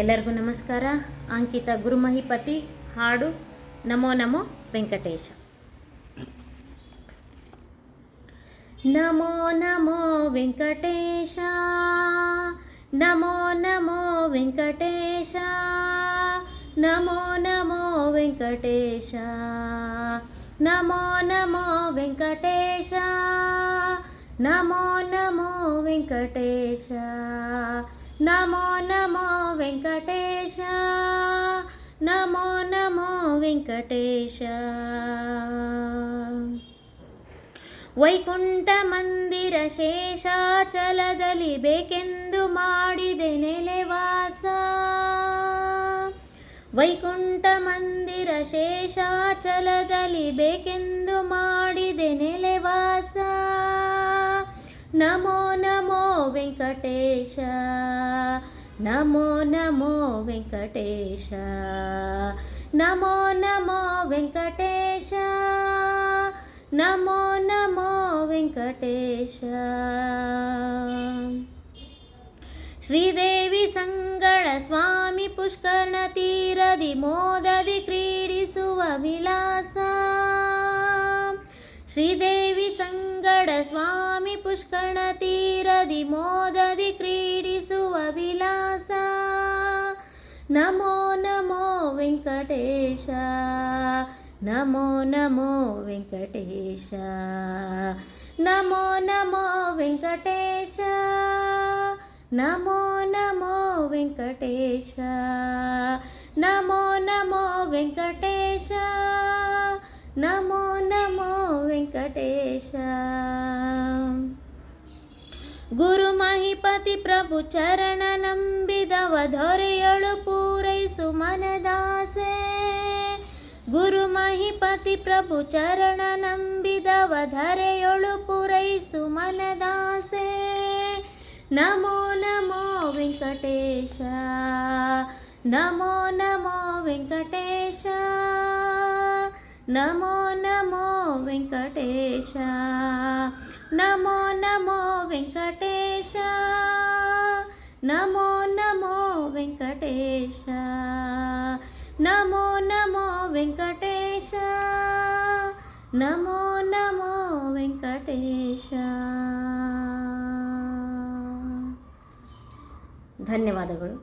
ಎಲ್ಲರಿಗೂ ನಮಸ್ಕಾರ. ಅಂಕಿತ ಗುರುಮಹಿಪತಿ ಹಾಡು ನಮೋ ನಮೋ ವೆಂಕಟೇಶ. ನಮೋ ನಮೋ ವೆಂಕಟೇಶ, ನಮೋ ನಮೋ ವೆಂಕಟೇಶ, ನಮೋ ನಮೋ ವೆಂಕಟೇಶ, ನಮೋ ನಮೋ ವೆಂಕಟೇಶ, ನಮೋ ನಮೋ ವೆಂಕಟೇಶ, ನಮೋ ನಮೋ ವೆಂಕಟೇಶ, ನಮೋ ನಮೋ ವೆಂಕಟೇಶ. ವೈಕುಂಠ ಮಂದಿರ ಶೇಷಾಚಲದಲ್ಲಿ ಬೇಕೆಂದು ಮಾಡಿದೆ ನೆಲೆವಾಸ. ವೈಕುಂಠ ಮಂದಿರ ಶೇಷಾಚಲದಲ್ಲಿ ಬೇಕೆಂದು ಮಾಡಿದೆ ನೆಲೆವಾಸ. ನಮೋ ನಮೋ ವೆಂಕಟೇಶ, ನಮೋ ನಮೋ ವೆಂಕಟೇಶ, ನಮೋ ನಮೋ ವೆಂಕಟೇಶ, ನಮೋ ನಮೋ ವೆಂಕಟೇಶ. ಶ್ರೀದೇವಿ ಸಂಗಡ ಸ್ವಾಮಿ ಪುಷ್ಕರಣ ತೀರದಿ ಮೋದದಿ ಕ್ರೀಡಿಸುವ ವಿಲಾಸ. ಶ್ರೀದೇವಿ ಸಂಗಡ ಸ್ವಾಮಿ ಪುಷ್ಕರಣ ತೀರದಿ ಮೋದದಿ ಕ್ರೀಡಿಸುವ ವಿಲಾಸ. ನಮೋ ನಮೋ ವೆಂಕಟೇಶ, ನಮೋ ನಮೋ ವೆಂಕಟೇಶ, ನಮೋ ನಮೋ ವೆಂಕಟೇಶ, ನಮೋ ನಮೋ ವೆಂಕಟೇಶ, ನಮೋ ನಮೋ ವೆಂಕಟೇಶ, ನಮೋ ನಮೋ ವೆಂಕಟೇಶ. ಗುರು ಮಹಿಪತಿ ಪ್ರಭು ಚರಣ ನಂಬಿದವ ದೊರೆಯಳು ಪೂರೈಸು ಮನದಾಸೆ. ಗುರು ಮಹಿಪತಿ ಪ್ರಭು ಚರಣ ನಂಬಿದವ ಧರೆಯೊಳು ಪೂರೈಸು ಮನದಾಸೆ. ನಮೋ ನಮೋ ವೆಂಕಟೇಶ, ನಮೋ ನಮೋ ವೆಂಕಟೇಶ, ನಮೋ ನಮೋ ವೆಂಕಟೇಶ, ನಮೋ ನಮೋ ವೆಂಕಟೇಶ, ನಮೋ ನಮೋ ವೆಂಕಟೇಶ, ನಮೋ ನಮೋ ವೆಂಕಟೇಶ, ನಮೋ ನಮೋ ವೆಂಕಟೇಶ. ಧನ್ಯವಾದಗಳು.